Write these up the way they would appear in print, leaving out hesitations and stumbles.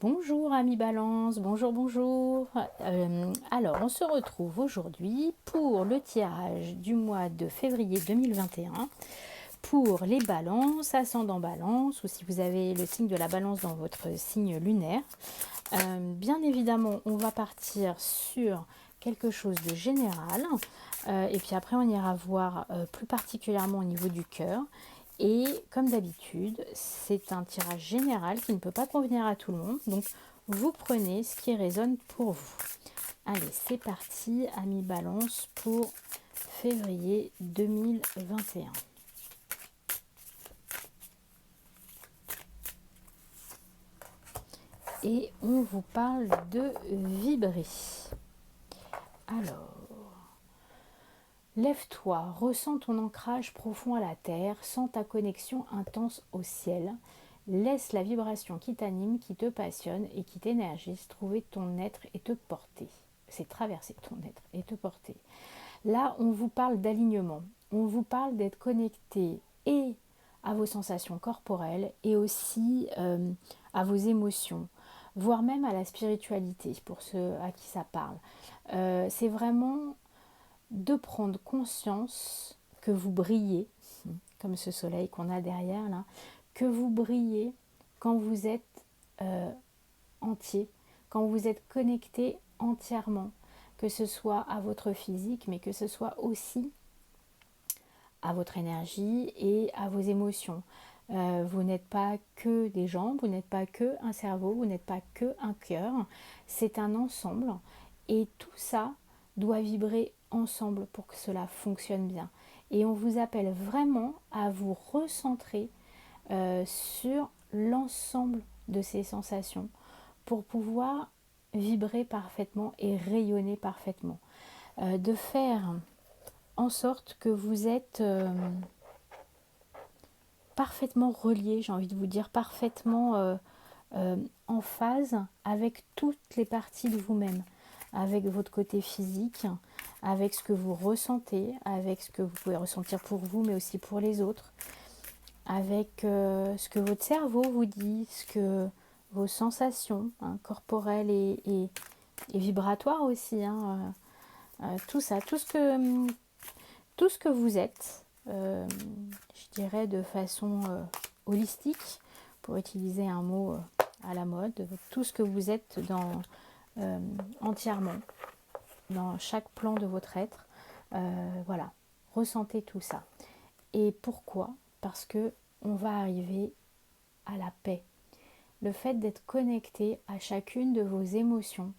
Bonjour amis Balance, bonjour, bonjour. Alors, on se retrouve aujourd'hui pour le tirage du mois de février 2021 pour les balances, ascendant balance, ou si vous avez le signe de la balance dans votre signe lunaire. Bien évidemment, on va partir sur quelque chose de général, et puis après on ira voir plus particulièrement au niveau du cœur. Et comme d'habitude, c'est un tirage général qui ne peut pas convenir à tout le monde. Donc, vous prenez ce qui résonne pour vous. Allez, c'est parti, amis Balance, pour février 2021. Et on vous parle de vibrer. Alors, lève-toi, ressens ton ancrage profond à la terre, sens ta connexion intense au ciel. Laisse la vibration qui t'anime, qui te passionne et qui t'énergise trouver ton être et te porter. C'est traverser ton être et te porter. Là, on vous parle d'alignement. On vous parle d'être connecté et à vos sensations corporelles et aussi à vos émotions, voire même à la spiritualité pour ceux à qui ça parle. C'est vraiment de prendre conscience que vous brillez, comme ce soleil qu'on a derrière là, que vous brillez quand vous êtes entier, quand vous êtes connecté entièrement, que ce soit à votre physique, mais que ce soit aussi à votre énergie et à vos émotions. Vous n'êtes pas que des jambes, vous n'êtes pas que un cerveau, vous n'êtes pas que un cœur, c'est un ensemble et tout ça doit vibrer ensemble pour que cela fonctionne bien. Et on vous appelle vraiment à vous recentrer sur l'ensemble de ces sensations pour pouvoir vibrer parfaitement et rayonner parfaitement. De faire en sorte que vous êtes parfaitement relié, j'ai envie de vous dire, parfaitement en phase avec toutes les parties de vous-même, avec votre côté physique, avec ce que vous ressentez, avec ce que vous pouvez ressentir pour vous, mais aussi pour les autres, avec ce que votre cerveau vous dit, ce que vos sensations corporelles et vibratoires aussi, tout ça, tout ce que vous êtes, je dirais de façon holistique, pour utiliser un mot à la mode, tout ce que vous êtes entièrement, dans chaque plan de votre être, voilà, ressentez tout ça. Et pourquoi ? Parce que on va arriver à la paix. Le fait d'être connecté à chacune de vos émotions,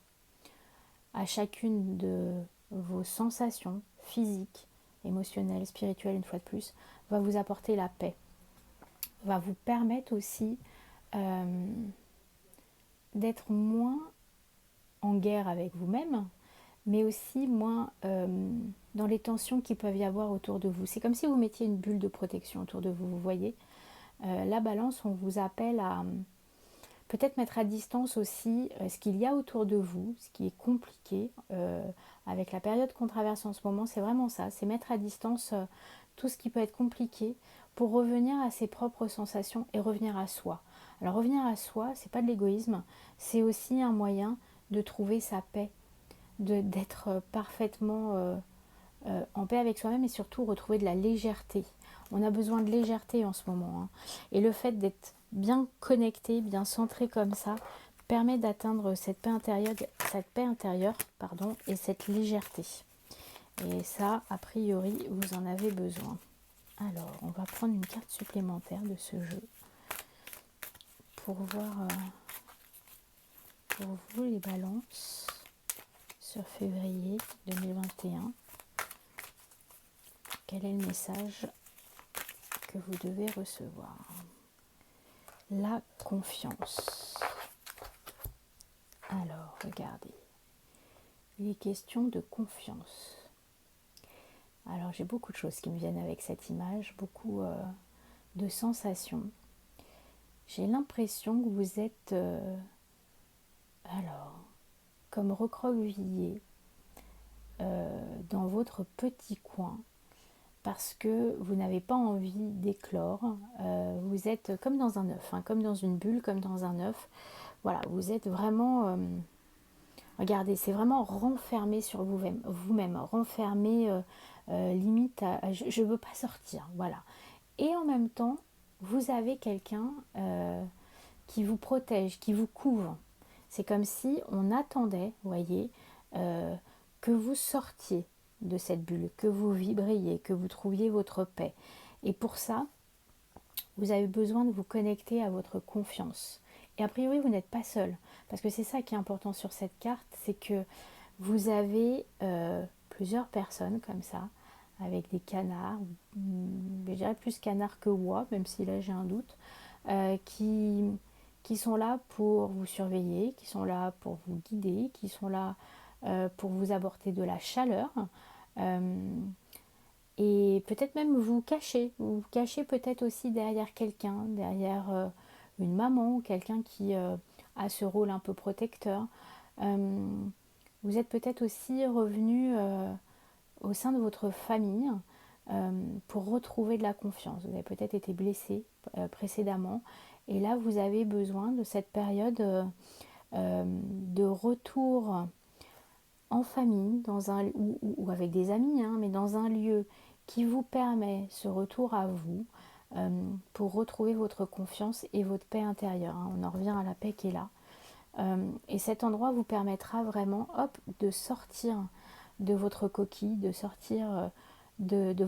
à chacune de vos sensations physiques, émotionnelles, spirituelles, une fois de plus, va vous apporter la paix. Va vous permettre aussi d'être moins en guerre avec vous-même, mais aussi moins dans les tensions qu'il peuvent y avoir autour de vous. C'est comme si vous mettiez une bulle de protection autour de vous, vous voyez. La balance, on vous appelle à peut-être mettre à distance aussi ce qu'il y a autour de vous, ce qui est compliqué. Avec la période qu'on traverse en ce moment, c'est vraiment ça, c'est mettre à distance tout ce qui peut être compliqué pour revenir à ses propres sensations et revenir à soi. Alors revenir à soi, c'est pas de l'égoïsme, c'est aussi un moyen de trouver sa paix, d'être parfaitement en paix avec soi-même et surtout retrouver de la légèreté. On a besoin de légèreté en ce moment. Et le fait d'être bien connecté, bien centré comme ça, permet d'atteindre cette paix intérieure, et cette légèreté. Et ça, a priori, vous en avez besoin. Alors, on va prendre une carte supplémentaire de ce jeu pour voir pour vous les balances sur février 2021. Quel est le message que vous devez recevoir? La confiance. Alors, regardez. Il est question de confiance. Alors, j'ai beaucoup de choses qui me viennent avec cette image, beaucoup de sensations. J'ai l'impression que vous êtes, comme recroquevillé dans votre petit coin, parce que vous n'avez pas envie d'éclore. Vous êtes comme dans un œuf, comme dans une bulle, comme dans un œuf. voilà, vous êtes vraiment, regardez, c'est vraiment renfermé sur vous-même, renfermé limite je ne veux pas sortir, voilà. Et en même temps, vous avez quelqu'un qui vous protège, qui vous couvre. C'est comme si on attendait, vous voyez, euh, que vous sortiez de cette bulle, que vous vibriez, que vous trouviez votre paix. Et pour ça, vous avez besoin de vous connecter à votre confiance. Et a priori, vous n'êtes pas seul. Parce que c'est ça qui est important sur cette carte, c'est que vous avez plusieurs personnes comme ça, avec des canards, je dirais plus canards que oies, même si là j'ai un doute, qui sont là pour vous surveiller, qui sont là pour vous guider, qui sont là pour vous apporter de la chaleur. Et peut-être même vous cachez peut-être aussi derrière quelqu'un, derrière une maman ou quelqu'un qui a ce rôle un peu protecteur. Euh, vous êtes peut-être aussi revenu au sein de votre famille pour retrouver de la confiance. Vous avez peut-être été blessé précédemment et là vous avez besoin de cette période de retour en famille ou avec des amis, hein, mais dans un lieu qui vous permet ce retour à vous pour retrouver votre confiance et votre paix intérieure, hein. On en revient à la paix qui est là. Et cet endroit vous permettra vraiment de sortir de votre coquille, de sortir de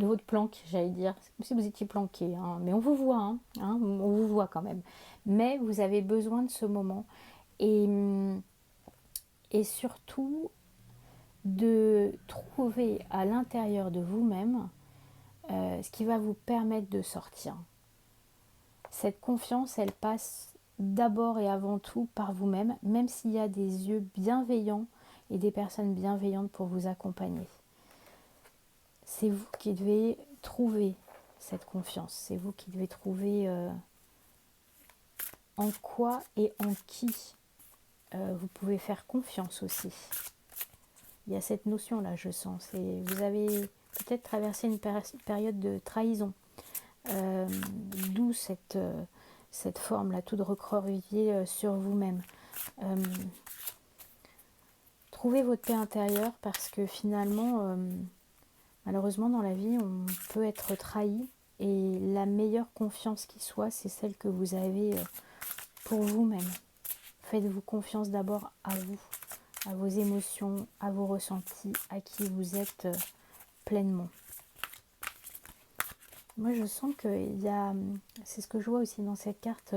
votre planque, j'allais dire. C'est comme si vous étiez planqué, hein. Mais on vous voit, hein, on vous voit quand même. Mais vous avez besoin de ce moment. Et, et surtout de trouver à l'intérieur de vous-même ce qui va vous permettre de sortir. Cette confiance, elle passe d'abord et avant tout par vous-même, même s'il y a des yeux bienveillants et des personnes bienveillantes pour vous accompagner. C'est vous qui devez trouver cette confiance, c'est vous qui devez trouver en quoi et en qui vous pouvez faire confiance aussi. Il y a cette notion-là, je sens. Vous avez peut-être traversé une période de trahison, d'où cette forme-là, tout de recroquevillé sur vous-même. Trouvez votre paix intérieure parce que finalement, malheureusement dans la vie, on peut être trahi et la meilleure confiance qui soit, c'est celle que vous avez pour vous-même. Faites-vous confiance d'abord à vous, à vos émotions, à vos ressentis, à qui vous êtes pleinement. Moi je sens qu'il y a, c'est ce que je vois aussi dans cette carte,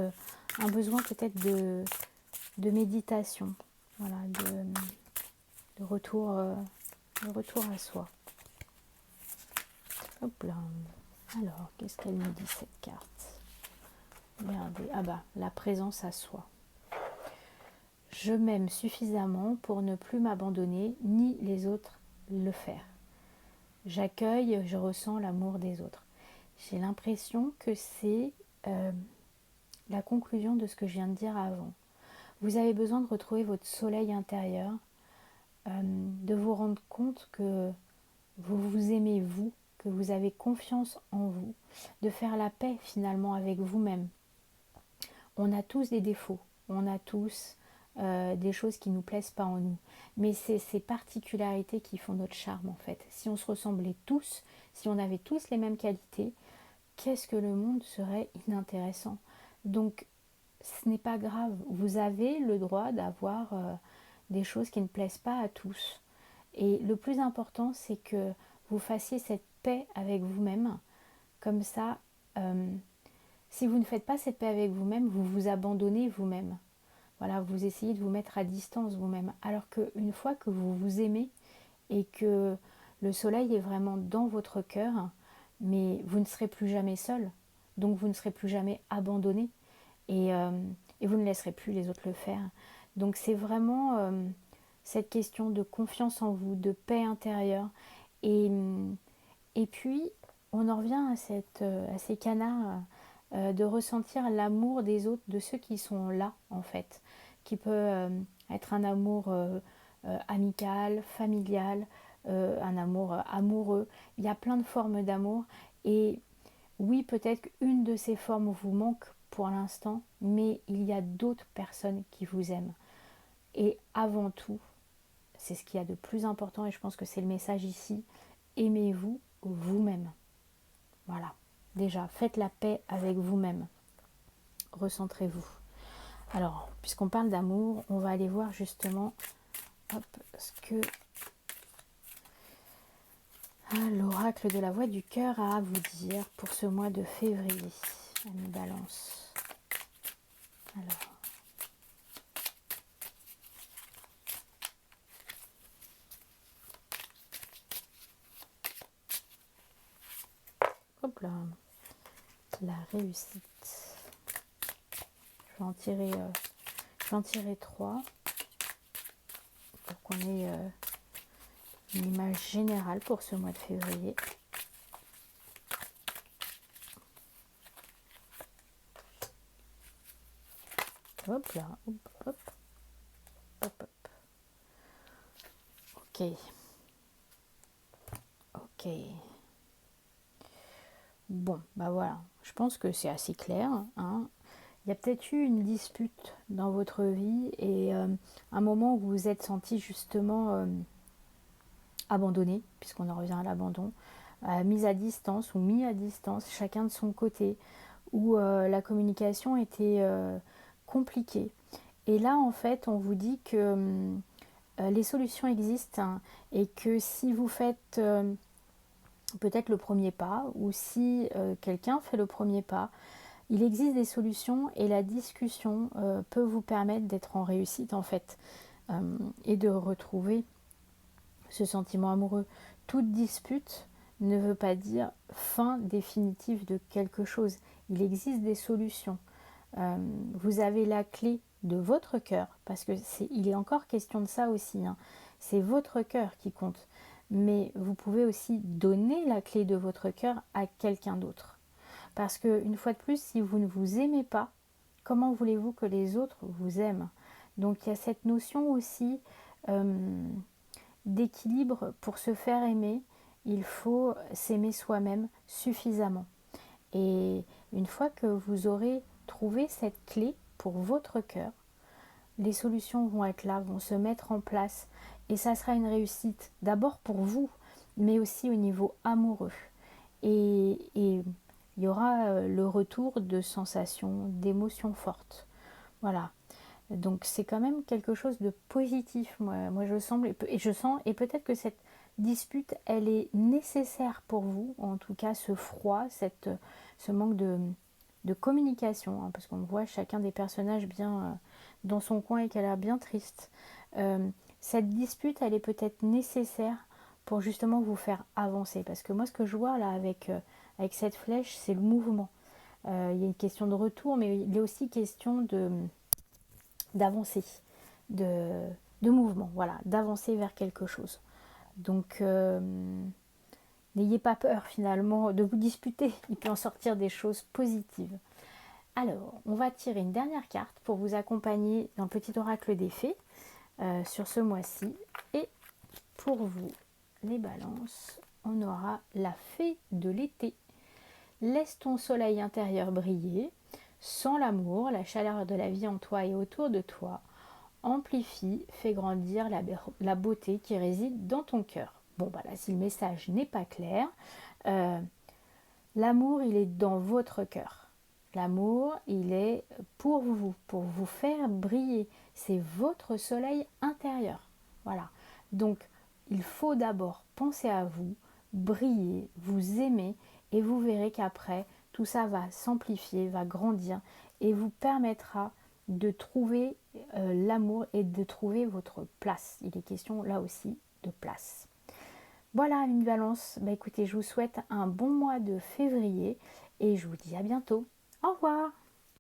un besoin peut-être de méditation, voilà, de retour à soi. Hop là. Alors, qu'est-ce qu'elle nous dit cette carte? Regardez, ah bah, la présence à soi. Je m'aime suffisamment pour ne plus m'abandonner, ni les autres le faire. J'accueille, je ressens l'amour des autres. J'ai l'impression que c'est la conclusion de ce que je viens de dire avant. Vous avez besoin de retrouver votre soleil intérieur, de vous rendre compte que vous vous aimez vous, que vous avez confiance en vous, de faire la paix finalement avec vous-même. On a tous des défauts, on a tous des choses qui ne nous plaisent pas en nous, mais c'est ces particularités qui font notre charme en fait. Si on se ressemblait tous, si on avait tous les mêmes qualités, qu'est-ce que le monde serait inintéressant. Donc ce n'est pas grave, vous avez le droit d'avoir des choses qui ne plaisent pas à tous. Et le plus important, c'est que vous fassiez cette paix avec vous-même. Comme ça, si vous ne faites pas cette paix avec vous-même, vous vous abandonnez vous-même. Voilà, vous essayez de vous mettre à distance vous-même. Alors qu'une fois que vous vous aimez et que le soleil est vraiment dans votre cœur, mais vous ne serez plus jamais seul. Donc vous ne serez plus jamais abandonné. Et vous ne laisserez plus les autres le faire. Donc c'est vraiment cette question de confiance en vous, de paix intérieure. Et puis, on en revient à ces canards, de ressentir l'amour des autres, de ceux qui sont là, en fait, qui peut être un amour amical, familial, un amour amoureux. Il y a plein de formes d'amour. Et oui, peut-être qu'une de ces formes vous manque pour l'instant, mais il y a d'autres personnes qui vous aiment. Et avant tout, c'est ce qu'il y a de plus important et je pense que c'est le message ici, aimez-vous vous-même. Voilà, déjà, faites la paix avec vous-même. Recentrez-vous. Alors, puisqu'on parle d'amour, on va aller voir justement ce que l'oracle de la voix du cœur a à vous dire pour ce mois de février. Ami Balance. Alors. Hop là. La réussite. Je vais en tirer 3 pour qu'on ait une image générale pour ce mois de février. Hop là, hop, hop, hop, hop. Ok. Ok. Bon, bah voilà. Je pense que c'est assez clair, hein. Il y a peut-être eu une dispute dans votre vie et un moment où vous vous êtes senti justement abandonné, puisqu'on en revient à l'abandon, mise à distance ou mis à distance, chacun de son côté, où la communication était compliquée. Et là, en fait, on vous dit que les solutions existent, hein, et que si vous faites peut-être le premier pas, ou si quelqu'un fait le premier pas, il existe des solutions et la discussion peut vous permettre d'être en réussite, en fait, et de retrouver ce sentiment amoureux. Toute dispute ne veut pas dire fin définitive de quelque chose. Il existe des solutions. Vous avez la clé de votre cœur, parce que il est encore question de ça aussi, hein. C'est votre cœur qui compte. Mais vous pouvez aussi donner la clé de votre cœur à quelqu'un d'autre. Parce que, une fois de plus, si vous ne vous aimez pas, comment voulez-vous que les autres vous aiment? Donc il y a cette notion aussi d'équilibre. Pour se faire aimer, il faut s'aimer soi-même suffisamment. Et une fois que vous aurez trouvé cette clé pour votre cœur, les solutions vont être là, vont se mettre en place. Et ça sera une réussite d'abord pour vous, mais aussi au niveau amoureux. Et il y aura le retour de sensations, d'émotions fortes. Voilà. Donc c'est quand même quelque chose de positif, moi je sens, et peut-être que cette dispute, elle est nécessaire pour vous, en tout cas ce froid, ce manque de communication, hein, parce qu'on voit chacun des personnages bien dans son coin et qu'elle a l'air bien triste. Cette dispute, elle est peut-être nécessaire pour justement vous faire avancer, parce que moi ce que je vois là avec cette flèche, c'est le mouvement. Il y a une question de retour, mais il y a aussi question d'avancer, de mouvement, voilà, d'avancer vers quelque chose. Donc, n'ayez pas peur finalement de vous disputer, il peut en sortir des choses positives. Alors, on va tirer une dernière carte pour vous accompagner dans le petit oracle des fées sur ce mois-ci. Et pour vous, les balances, on aura la fée de l'été. Laisse ton soleil intérieur briller. Sans l'amour, la chaleur de la vie en toi et autour de toi amplifie, fait grandir la beauté qui réside dans ton cœur. Bon, bah là, si le message n'est pas clair, l'amour, il est dans votre cœur. L'amour, il est pour vous faire briller. C'est votre soleil intérieur. Voilà. Donc, il faut d'abord penser à vous, briller, vous aimer, et vous verrez qu'après, tout ça va s'amplifier, va grandir, et vous permettra de trouver l'amour et de trouver votre place. Il est question là aussi de place. Voilà, une balance. Bah écoutez, je vous souhaite un bon mois de février et je vous dis à bientôt. Au revoir.